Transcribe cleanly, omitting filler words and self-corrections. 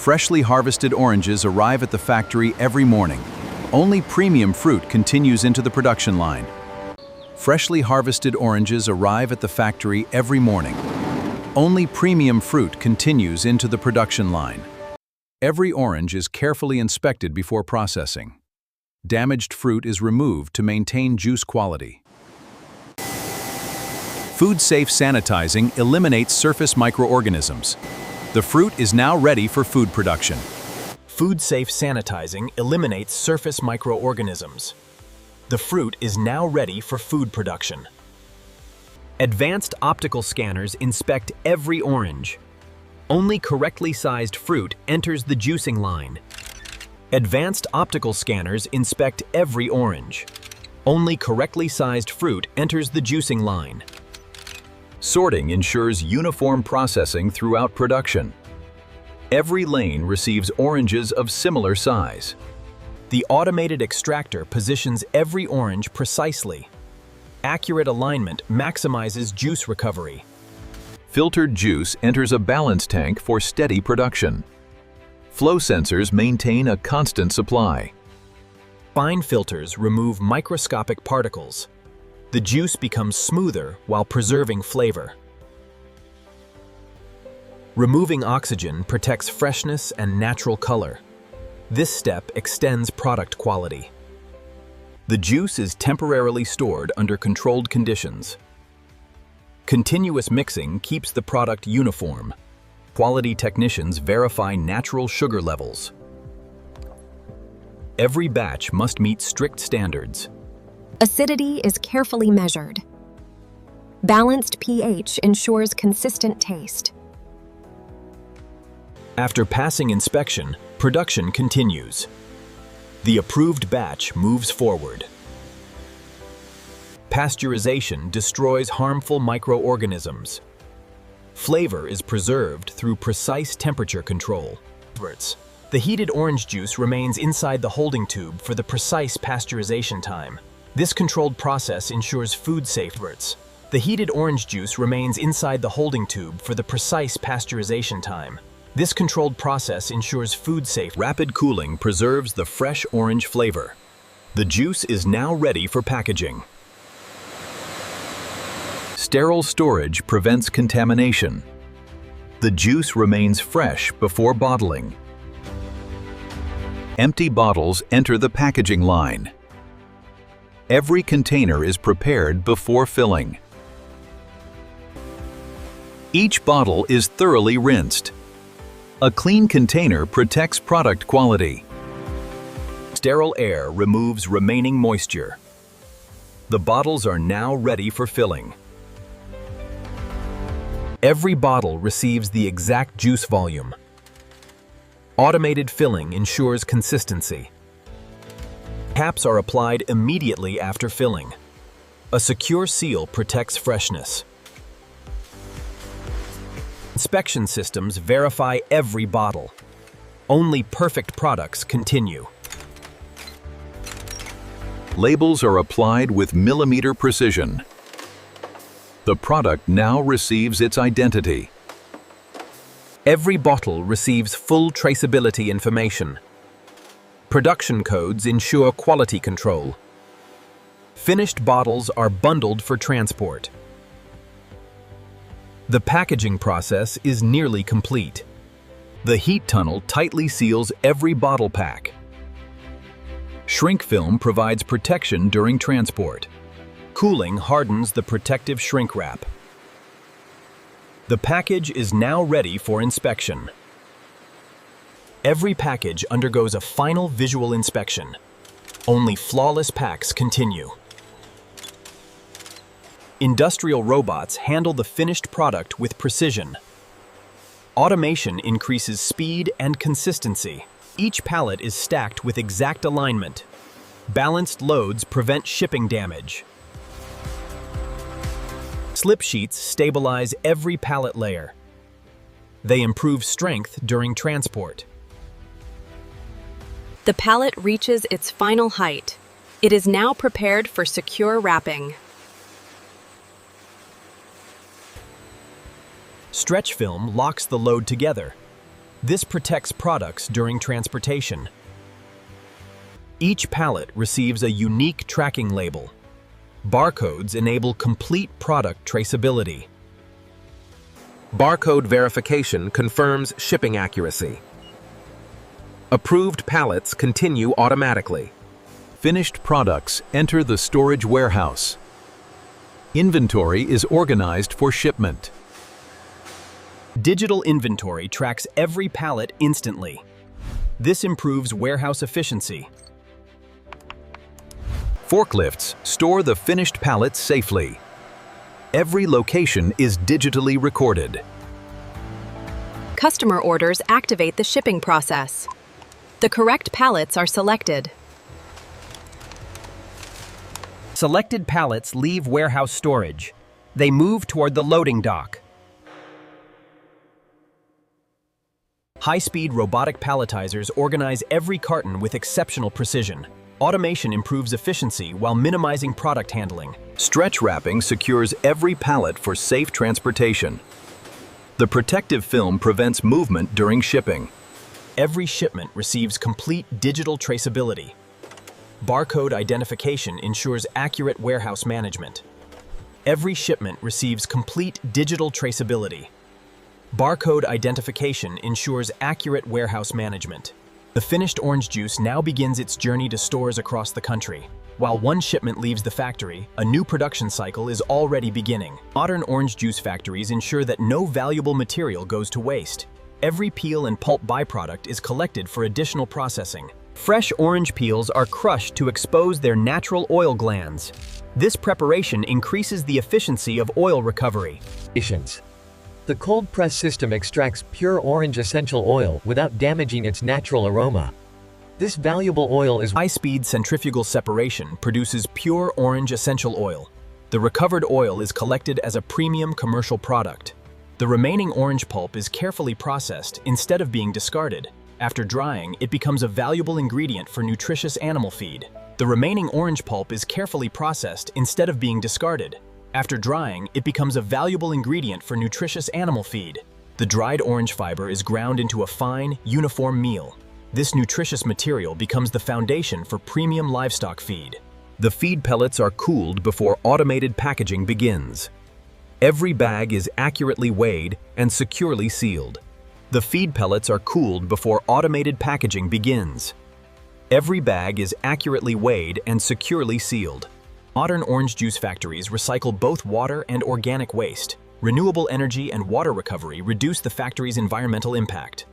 Freshly harvested oranges arrive at the factory every morning. Only premium fruit continues into the production line. Freshly harvested oranges arrive at the factory every morning. Only premium fruit continues into the production line. Every orange is carefully inspected before processing. Damaged fruit is removed to maintain juice quality. Food-safe sanitizing eliminates surface microorganisms. The fruit is now ready for food production. Food-safe sanitizing eliminates surface microorganisms. The fruit is now ready for food production. Advanced optical scanners inspect every orange. Only correctly sized fruit enters the juicing line. Advanced optical scanners inspect every orange. Only correctly sized fruit enters the juicing line. Sorting ensures uniform processing throughout production. Every lane receives oranges of similar size. The automated extractor positions every orange precisely. Accurate alignment maximizes juice recovery. Filtered juice enters a balance tank for steady production. Flow sensors maintain a constant supply. Fine filters remove microscopic particles. The juice becomes smoother while preserving flavor. Removing oxygen protects freshness and natural color. This step extends product quality. The juice is temporarily stored under controlled conditions. Continuous mixing keeps the product uniform. Quality technicians verify natural sugar levels. Every batch must meet strict standards. Acidity is carefully measured. Balanced pH ensures consistent taste. After passing inspection, production continues. The approved batch moves forward. Pasteurization destroys harmful microorganisms. Flavor is preserved through precise temperature control. The heated orange juice remains inside the holding tube for the precise pasteurization time. This controlled process ensures food safety. The heated orange juice remains inside the holding tube for the precise pasteurization time. This controlled process ensures food safety. Rapid cooling preserves the fresh orange flavor. The juice is now ready for packaging. Sterile storage prevents contamination. The juice remains fresh before bottling. Empty bottles enter the packaging line. Every container is prepared before filling. Each bottle is thoroughly rinsed. A clean container protects product quality. Sterile air removes remaining moisture. The bottles are now ready for filling. Every bottle receives the exact juice volume. Automated filling ensures consistency. Caps are applied immediately after filling. A secure seal protects freshness. Inspection systems verify every bottle. Only perfect products continue. Labels are applied with millimeter precision. The product now receives its identity. Every bottle receives full traceability information. Production codes ensure quality control. Finished bottles are bundled for transport. The packaging process is nearly complete. The heat tunnel tightly seals every bottle pack. Shrink film provides protection during transport. Cooling hardens the protective shrink wrap. The package is now ready for inspection. Every package undergoes a final visual inspection. Only flawless packs continue. Industrial robots handle the finished product with precision. Automation increases speed and consistency. Each pallet is stacked with exact alignment. Balanced loads prevent shipping damage. Slip sheets stabilize every pallet layer. They improve strength during transport. The pallet reaches its final height. It is now prepared for secure wrapping. Stretch film locks the load together. This protects products during transportation. Each pallet receives a unique tracking label. Barcodes enable complete product traceability. Barcode verification confirms shipping accuracy. Approved pallets continue automatically. Finished products enter the storage warehouse. Inventory is organized for shipment. Digital inventory tracks every pallet instantly. This improves warehouse efficiency. Forklifts store the finished pallets safely. Every location is digitally recorded. Customer orders activate the shipping process. The correct pallets are selected. Selected pallets leave warehouse storage. They move toward the loading dock. High-speed robotic palletizers organize every carton with exceptional precision. Automation improves efficiency while minimizing product handling. Stretch wrapping secures every pallet for safe transportation. The protective film prevents movement during shipping. Every shipment receives complete digital traceability. Barcode identification ensures accurate warehouse management. Every shipment receives complete digital traceability. Barcode identification ensures accurate warehouse management. The finished orange juice now begins its journey to stores across the country. While one shipment leaves the factory, a new production cycle is already beginning. Modern orange juice factories ensure that no valuable material goes to waste. Every peel and pulp byproduct is collected for additional processing. Fresh orange peels are crushed to expose their natural oil glands. This preparation increases the efficiency of oil recovery. The cold press system extracts pure orange essential oil without damaging its natural aroma. This valuable oil is high-speed centrifugal separation produces pure orange essential oil. The recovered oil is collected as a premium commercial product. The remaining orange pulp is carefully processed instead of being discarded. After drying, it becomes a valuable ingredient for nutritious animal feed. The remaining orange pulp is carefully processed instead of being discarded. After drying, it becomes a valuable ingredient for nutritious animal feed. The dried orange fiber is ground into a fine, uniform meal. This nutritious material becomes the foundation for premium livestock feed. The feed pellets are cooled before automated packaging begins. Every bag is accurately weighed and securely sealed. The feed pellets are cooled before automated packaging begins. Every bag is accurately weighed and securely sealed. Modern orange juice factories recycle both water and organic waste. Renewable energy and water recovery reduce the factory's environmental impact.